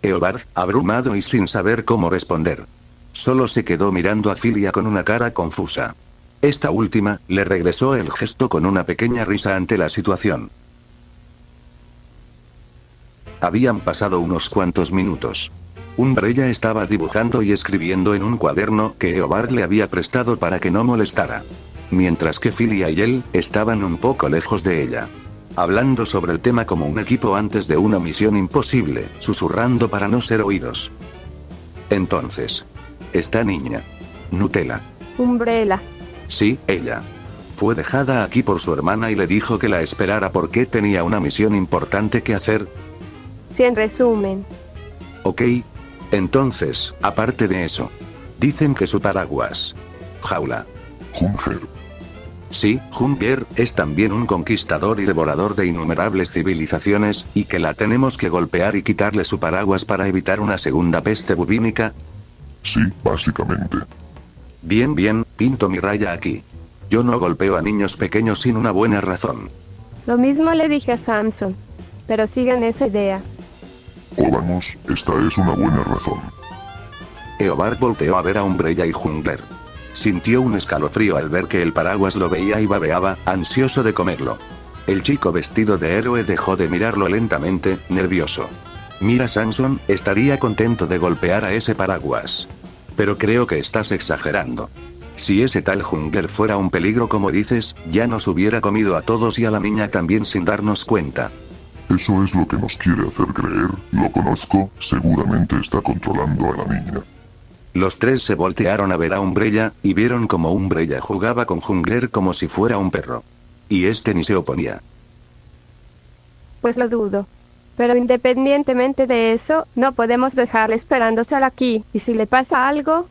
Eobard, abrumado y sin saber cómo responder. Solo se quedó mirando a Filia con una cara confusa. Esta última, le regresó el gesto con una pequeña risa ante la situación. Habían pasado unos cuantos minutos. Umbrella estaba dibujando y escribiendo en un cuaderno que Eobard le había prestado para que no molestara. Mientras que Filia y él, estaban un poco lejos de ella. Hablando sobre el tema como un equipo antes de una misión imposible, susurrando para no ser oídos. Entonces. Esta niña. Nutella. Umbrella. Sí, ella. Fue dejada aquí por su hermana y le dijo que la esperara porque tenía una misión importante que hacer. Sí, en resumen. Ok. Entonces, aparte de eso. Dicen que su paraguas. Jaula. Junger. Sí, Junger es también un conquistador y devorador de innumerables civilizaciones, y que la tenemos que golpear y quitarle su paraguas para evitar una segunda peste bubínica. Sí, básicamente. Bien, pinto mi raya aquí. Yo no golpeo a niños pequeños sin una buena razón. Lo mismo le dije a Samson. Pero sigan esa idea. Oh vamos, esta es una buena razón. Eobard volteó a ver a Umbrella y Jungler. Sintió un escalofrío al ver que el paraguas lo veía y babeaba, ansioso de comerlo. El chico vestido de héroe dejó de mirarlo lentamente, nervioso. Mira Samson, estaría contento de golpear a ese paraguas. Pero creo que estás exagerando. Si ese tal Jungler fuera un peligro como dices, ya nos hubiera comido a todos y a la niña también sin darnos cuenta. Eso es lo que nos quiere hacer creer, lo conozco, seguramente está controlando a la niña. Los tres se voltearon a ver a Umbrella, y vieron como Umbrella jugaba con Jungler como si fuera un perro. Y este ni se oponía. Pues lo dudo. Pero independientemente de eso, no podemos dejarle esperándose aquí, y si le pasa algo...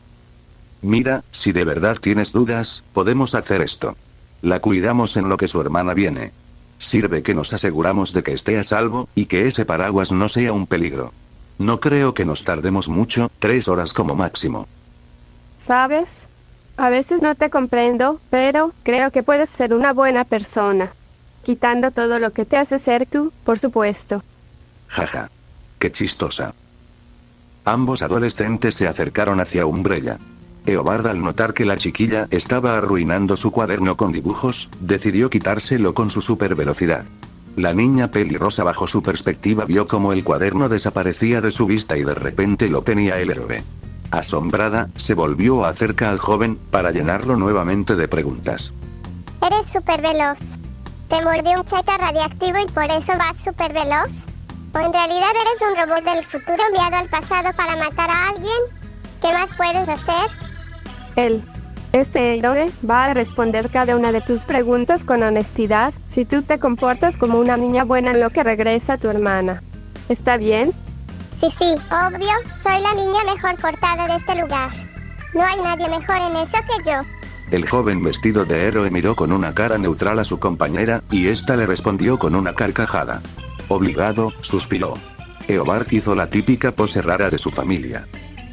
Mira, si de verdad tienes dudas, podemos hacer esto. La cuidamos en lo que su hermana viene. Sirve que nos aseguramos de que esté a salvo, y que ese paraguas no sea un peligro. No creo que nos tardemos mucho, 3 horas como máximo. ¿Sabes? A veces no te comprendo, pero creo que puedes ser una buena persona. Quitando todo lo que te hace ser tú, por supuesto. Jaja. Qué chistosa. Ambos adolescentes se acercaron hacia Umbrella. Eobard, al notar que la chiquilla estaba arruinando su cuaderno con dibujos, decidió quitárselo con su supervelocidad. La niña pelirrosa bajo su perspectiva vio como el cuaderno desaparecía de su vista y de repente lo tenía el héroe. Asombrada, se volvió acerca al joven, para llenarlo nuevamente de preguntas. Eres súper veloz. ¿Te mordió un cheta radiactivo y por eso vas súper veloz? ¿O en realidad eres un robot del futuro enviado al pasado para matar a alguien? ¿Qué más puedes hacer? Este héroe va a responder cada una de tus preguntas con honestidad, si tú te comportas como una niña buena en lo que regresa tu hermana. ¿Está bien? Sí, obvio, soy la niña mejor portada de este lugar. No hay nadie mejor en eso que yo. El joven vestido de héroe miró con una cara neutral a su compañera, y ésta le respondió con una carcajada. Obligado, suspiró. Eobard hizo la típica pose rara de su familia.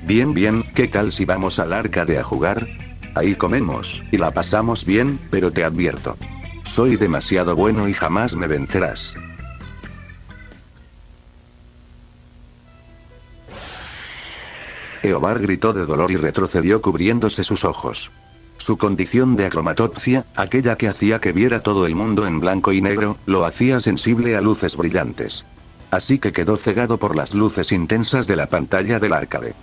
Bien, ¿qué tal si vamos al arcade a jugar? Ahí comemos, y la pasamos bien, pero te advierto. Soy demasiado bueno y jamás me vencerás. Eobard gritó de dolor y retrocedió cubriéndose sus ojos. Su condición de acromatopsia, aquella que hacía que viera todo el mundo en blanco y negro, lo hacía sensible a luces brillantes. Así que quedó cegado por las luces intensas de la pantalla del arcade.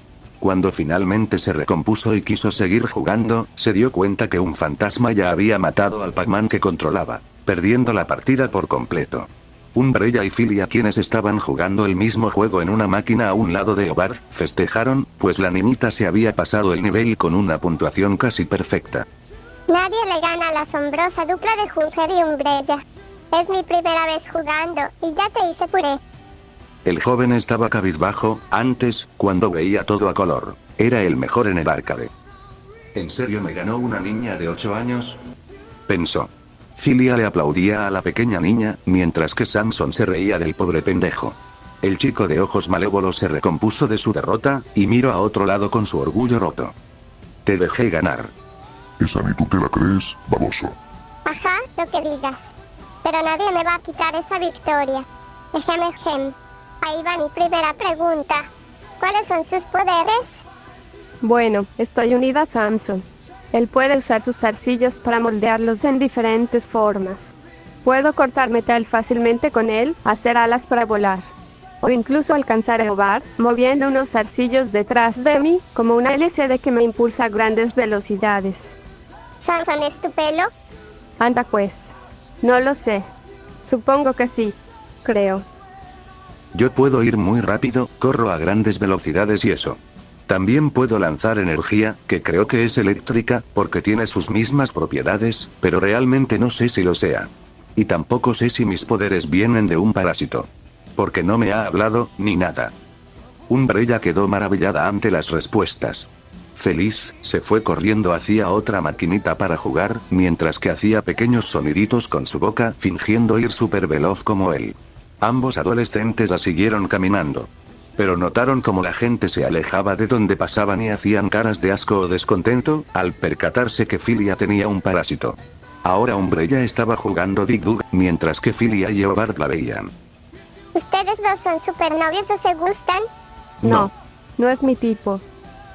Cuando finalmente se recompuso y quiso seguir jugando, se dio cuenta que un fantasma ya había matado al Pac-Man que controlaba, perdiendo la partida por completo. Umbrella y Filia, quienes estaban jugando el mismo juego en una máquina a un lado de Eobard, festejaron, pues la niñita se había pasado el nivel con una puntuación casi perfecta. Nadie le gana a la asombrosa dupla de Jungler y Umbrella. Es mi primera vez jugando, y ya te hice puré. El joven estaba cabizbajo, antes, cuando veía todo a color. Era el mejor en el arcade. ¿En serio me ganó una niña de 8 años? Pensó. Filia le aplaudía a la pequeña niña, mientras que Samson se reía del pobre pendejo. El chico de ojos malévolos se recompuso de su derrota, y miró a otro lado con su orgullo roto. Te dejé ganar. Esa ni tú te la crees, baboso. Ajá, lo que digas. Pero nadie me va a quitar esa victoria. Déjame. Ahí va mi primera pregunta. ¿Cuáles son sus poderes? Bueno, estoy unida a Samson. Él puede usar sus zarcillos para moldearlos en diferentes formas. Puedo cortar metal fácilmente con él, hacer alas para volar. O incluso alcanzar a Eobard, moviendo unos zarcillos detrás de mí, como una LCD que me impulsa a grandes velocidades. ¿Samson es tu pelo? Anda pues. No lo sé. Supongo que sí. Creo. Yo puedo ir muy rápido, corro a grandes velocidades y eso. También puedo lanzar energía, que creo que es eléctrica, porque tiene sus mismas propiedades, pero realmente no sé si lo sea. Y tampoco sé si mis poderes vienen de un parásito. Porque no me ha hablado, ni nada. Umbrella quedó maravillada ante las respuestas. Feliz, se fue corriendo hacia otra maquinita para jugar, mientras que hacía pequeños soniditos con su boca, fingiendo ir súper veloz como él. Ambos adolescentes la siguieron caminando. Pero notaron cómo la gente se alejaba de donde pasaban y hacían caras de asco o descontento, al percatarse que Filia tenía un parásito. Ahora Umbrella estaba jugando Dig Dug, mientras que Filia y Eobard la veían. ¿Ustedes dos son supernovios o se gustan? No, no es mi tipo.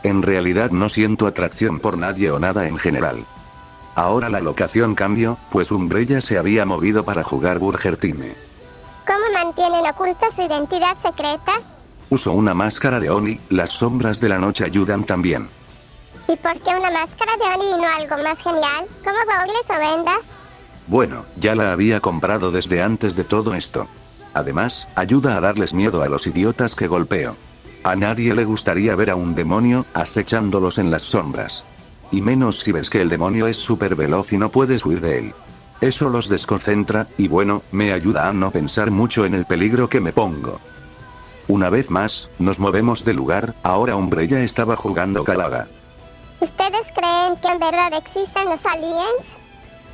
En realidad no siento atracción por nadie o nada en general. Ahora la locación cambió, pues Umbrella se había movido para jugar Burger Team. ¿Cómo mantienen oculta su identidad secreta? Uso una máscara de Oni, las sombras de la noche ayudan también. ¿Y por qué una máscara de Oni y no algo más genial, como gogles o vendas? Bueno, ya la había comprado desde antes de todo esto. Además, ayuda a darles miedo a los idiotas que golpeo. A nadie le gustaría ver a un demonio acechándolos en las sombras. Y menos si ves que el demonio es súper veloz y no puedes huir de él. Eso los desconcentra, y bueno, me ayuda a no pensar mucho en el peligro que me pongo. Una vez más, nos movemos de lugar, ahora Umbrella estaba jugando Galaga. ¿Ustedes creen que en verdad existen los aliens?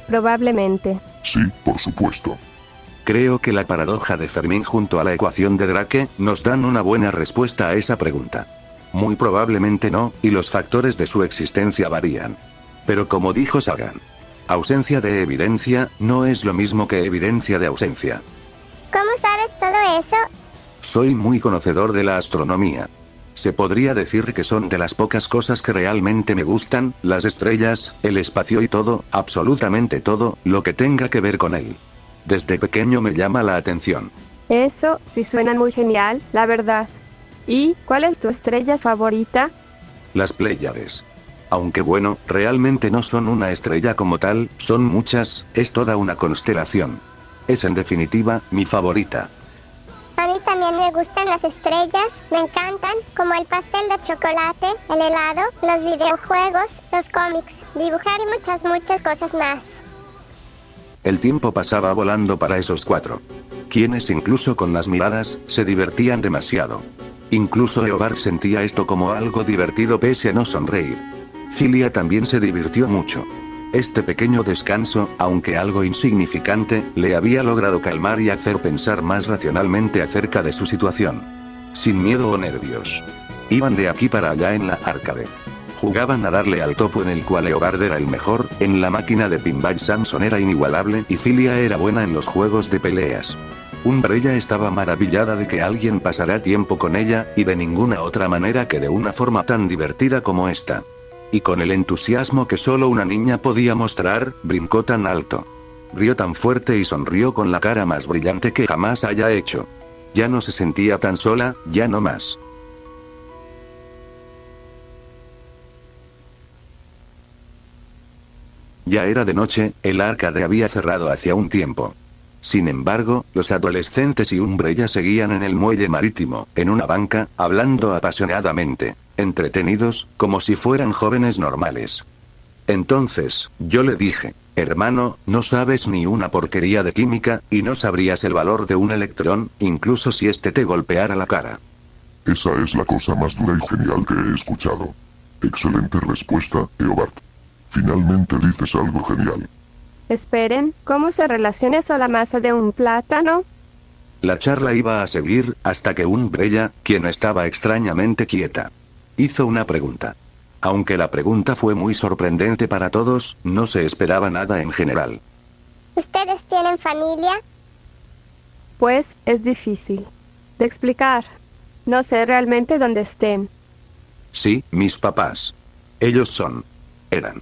Probablemente. Sí, por supuesto. Creo que la paradoja de Fermín junto a la ecuación de Drake nos dan una buena respuesta a esa pregunta. Muy probablemente no, y los factores de su existencia varían. Pero como dijo Sagan, ausencia de evidencia no es lo mismo que evidencia de ausencia. ¿Cómo sabes todo eso? Soy muy conocedor de la astronomía. Se podría decir que son de las pocas cosas que realmente me gustan, las estrellas, el espacio y todo, absolutamente todo, lo que tenga que ver con él. Desde pequeño me llama la atención. Eso sí suena muy genial, la verdad. ¿Y cuál es tu estrella favorita? Las Pléyades. Aunque bueno, realmente no son una estrella como tal, son muchas, es toda una constelación. Es en definitiva, mi favorita. A mí también me gustan las estrellas, me encantan, como el pastel de chocolate, el helado, los videojuegos, los cómics, dibujar y muchas cosas más. El tiempo pasaba volando para esos cuatro. Quienes incluso con las miradas, se divertían demasiado. Incluso Eobard sentía esto como algo divertido pese a no sonreír. Filia también se divirtió mucho. Este pequeño descanso, aunque algo insignificante, le había logrado calmar y hacer pensar más racionalmente acerca de su situación. Sin miedo o nervios. Iban de aquí para allá en la arcade. Jugaban a darle al topo en el cual Eobard era el mejor, en la máquina de pinball Samson era inigualable y Filia era buena en los juegos de peleas. Umbrella estaba maravillada de que alguien pasara tiempo con ella, y de ninguna otra manera que de una forma tan divertida como esta. Y con el entusiasmo que solo una niña podía mostrar, brincó tan alto. Rió tan fuerte y sonrió con la cara más brillante que jamás haya hecho. Ya no se sentía tan sola, ya no más. Ya era de noche, el arcade había cerrado hacía un tiempo. Sin embargo, los adolescentes y Umbrella seguían en el muelle marítimo, en una banca, hablando apasionadamente, entretenidos, como si fueran jóvenes normales. Entonces, yo le dije, hermano, no sabes ni una porquería de química, y no sabrías el valor de un electrón, incluso si este te golpeara la cara. Esa es la cosa más dura y genial que he escuchado. Excelente respuesta, Eobard. Finalmente dices algo genial. Esperen, ¿cómo se relaciona eso a la masa de un plátano? La charla iba a seguir, hasta que Umbrella, quien estaba extrañamente quieta, hizo una pregunta. Aunque la pregunta fue muy sorprendente para todos, no se esperaba nada en general. ¿Ustedes tienen familia? Pues, es difícil de explicar. No sé realmente dónde estén. Sí, mis papás. Ellos eran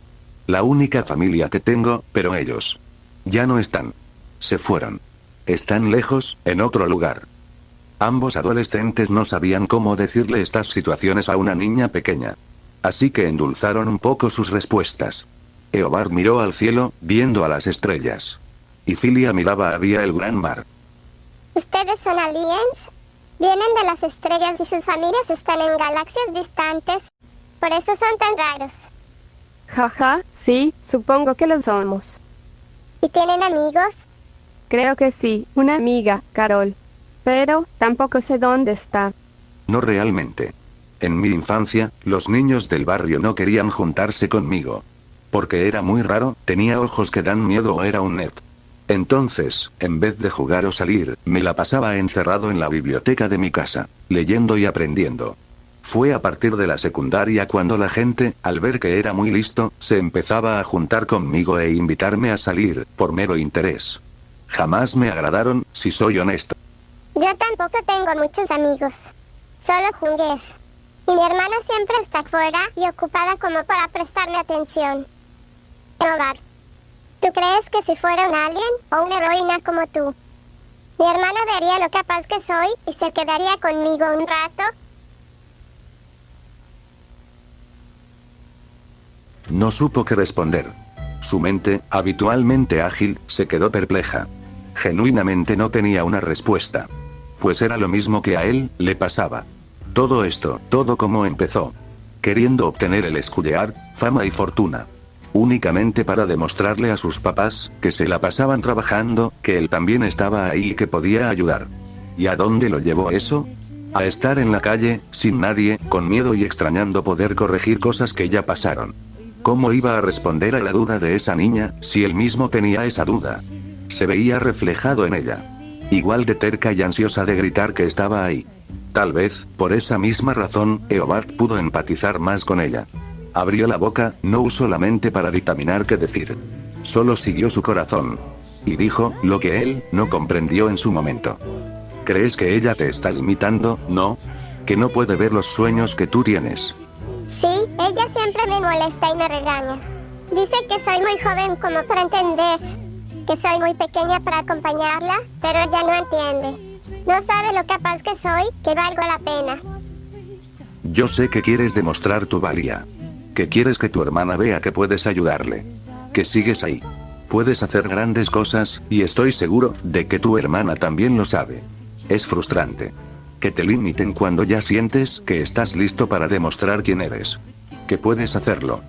la única familia que tengo, pero ellos ya no están. Se fueron. Están lejos, en otro lugar. Ambos adolescentes no sabían cómo decirle estas situaciones a una niña pequeña. Así que endulzaron un poco sus respuestas. Eobard miró al cielo, viendo a las estrellas. Y Filia miraba hacia el gran mar. ¿Ustedes son aliens? Vienen de las estrellas y sus familias están en galaxias distantes. Por eso son tan raros. Jaja, sí, supongo que lo somos. ¿Y tienen amigos? Creo que sí, una amiga, Carol. Pero, tampoco sé dónde está. No realmente. En mi infancia, los niños del barrio no querían juntarse conmigo. Porque era muy raro, tenía ojos que dan miedo o era un nerd. Entonces, en vez de jugar o salir, me la pasaba encerrado en la biblioteca de mi casa, leyendo y aprendiendo. Fue a partir de la secundaria cuando la gente, al ver que era muy listo, se empezaba a juntar conmigo e invitarme a salir, por mero interés. Jamás me agradaron, si soy honesto. Yo Yo tampoco tengo muchos amigos. Solo Hunger. Y mi hermana siempre está fuera y ocupada como para prestarme atención. Eobard, ¿tú crees que si fuera un alien o una heroína como tú, mi hermana vería lo capaz que soy y se quedaría conmigo un rato? No supo qué responder. Su mente, habitualmente ágil, se quedó perpleja. Genuinamente no tenía una respuesta. Pues era lo mismo que a él le pasaba. Todo esto, todo como empezó. Queriendo obtener el Skullheart, fama y fortuna. Únicamente para demostrarle a sus papás que se la pasaban trabajando, que él también estaba ahí y que podía ayudar. ¿Y a dónde lo llevó eso? A estar en la calle, sin nadie, con miedo y extrañando poder corregir cosas que ya pasaron. ¿Cómo iba a responder a la duda de esa niña, si él mismo tenía esa duda? Se veía reflejado en ella. Igual de terca y ansiosa de gritar que estaba ahí. Tal vez, por esa misma razón, Eobard pudo empatizar más con ella. Abrió la boca, no usó la mente para dictaminar qué decir. Solo siguió su corazón. Y dijo, lo que él no comprendió en su momento. ¿Crees que ella te está limitando, no? Que no puede ver los sueños que tú tienes. Sí, ella siempre me molesta y me regaña. Dice que soy muy joven como para entender, que soy muy pequeña para acompañarla, pero ella no entiende. No sabe lo capaz que soy, que valgo la pena. Yo sé que quieres demostrar tu valía. Que quieres que tu hermana vea que puedes ayudarle. Que sigues ahí. Puedes hacer grandes cosas, y estoy seguro de que tu hermana también lo sabe. Es frustrante. Que te limiten cuando ya sientes que estás listo para demostrar quién eres. Que puedes hacerlo.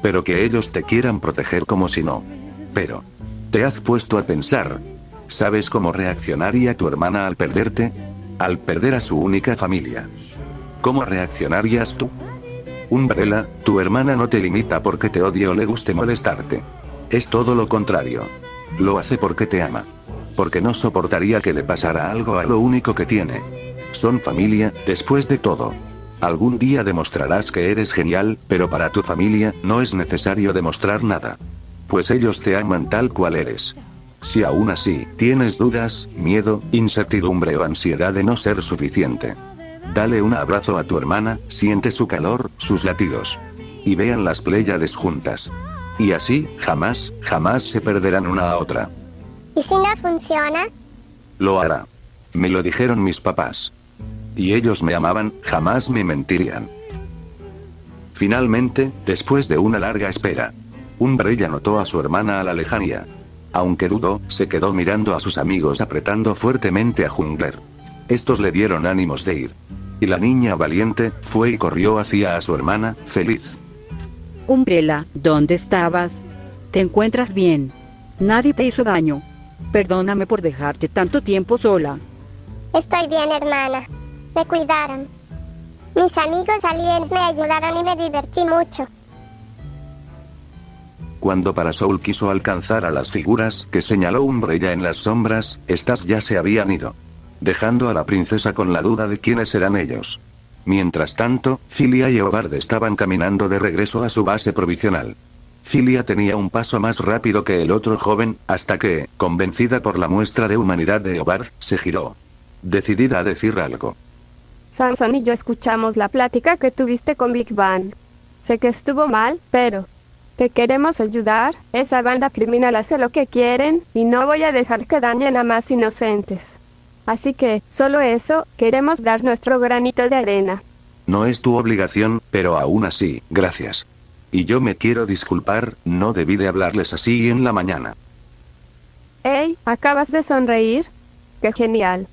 Pero que ellos te quieran proteger como si no. Pero, ¿te has puesto a pensar? ¿Sabes cómo reaccionaría tu hermana al perderte? Al perder a su única familia. ¿Cómo reaccionarías tú? Umbrella, tu hermana no te limita porque te odie o le guste molestarte. Es todo lo contrario. Lo hace porque te ama. Porque no soportaría que le pasara algo a lo único que tiene. Son familia, después de todo. Algún día demostrarás que eres genial, pero para tu familia no es necesario demostrar nada. Pues ellos te aman tal cual eres. Si aún así tienes dudas, miedo, incertidumbre o ansiedad de no ser suficiente, dale un abrazo a tu hermana, siente su calor, sus latidos. Y vean las Pléyades juntas. Y así, jamás, jamás se perderán una a otra. ¿Y si no funciona? Lo hará. Me lo dijeron mis papás. Y ellos me amaban, jamás me mentirían. Finalmente, después de una larga espera, Umbrella notó a su hermana a la lejanía. Aunque dudó, se quedó mirando a sus amigos apretando fuertemente a Hunger. Estos le dieron ánimos de ir. Y la niña valiente, fue y corrió hacia a su hermana, feliz. Umbrella, ¿dónde estabas? ¿Te encuentras bien? Nadie te hizo daño. Perdóname por dejarte tanto tiempo sola. Estoy bien, hermana. Me cuidaron. Mis amigos aliens me ayudaron y me divertí mucho. Cuando Parasol quiso alcanzar a las figuras que señaló Umbrella en las sombras, estas ya se habían ido. Dejando a la princesa con la duda de quiénes eran ellos. Mientras tanto, Filia y Eobard estaban caminando de regreso a su base provisional. Filia tenía un paso más rápido que el otro joven, hasta que, convencida por la muestra de humanidad de Eobard, se giró. Decidida a decir algo. Samson y yo escuchamos la plática que tuviste con Big Bang. Sé que estuvo mal, pero te queremos ayudar. Esa banda criminal hace lo que quieren, y no voy a dejar que dañen a más inocentes. Así que, solo eso, queremos dar nuestro granito de arena. No es tu obligación, pero aún así, gracias. Y yo me quiero disculpar, no debí de hablarles así en la mañana. Hey, ¿acabas de sonreír? ¡Qué genial!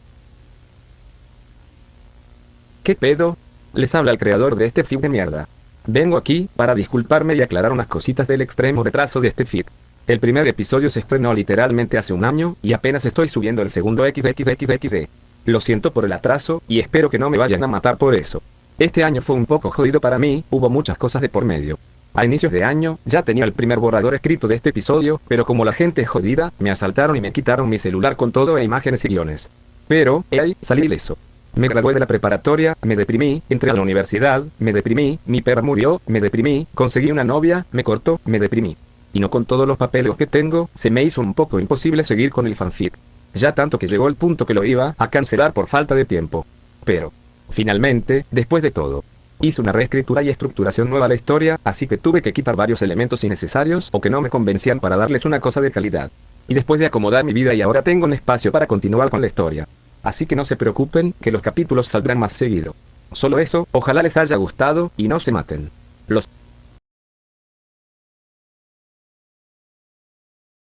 ¿Qué pedo? Les habla el creador de este feed de mierda. Vengo aquí para disculparme y aclarar unas cositas del extremo retraso de este feed. El primer episodio se estrenó literalmente hace un año, y apenas estoy subiendo el segundo XD. Lo siento por el atraso, y espero que no me vayan a matar por eso. Este año fue un poco jodido para mí, hubo muchas cosas de por medio. A inicios de año, ya tenía el primer borrador escrito de este episodio, pero como la gente es jodida, me asaltaron y me quitaron mi celular con todo e imágenes y guiones. Pero, ahí, salí ileso. Me gradué de la preparatoria, me deprimí, entré a la universidad, me deprimí, mi perra murió, me deprimí, conseguí una novia, me cortó, me deprimí. Y no con todos los papeles que tengo, se me hizo un poco imposible seguir con el fanfic. Ya tanto que llegó el punto que lo iba a cancelar por falta de tiempo. Pero, finalmente, después de todo, hice una reescritura y estructuración nueva a la historia, así que tuve que quitar varios elementos innecesarios o que no me convencían para darles una cosa de calidad. Y después de acomodar mi vida y ahora tengo un espacio para continuar con la historia. Así que no se preocupen, que los capítulos saldrán más seguido. Solo eso, ojalá les haya gustado, y no se maten. Los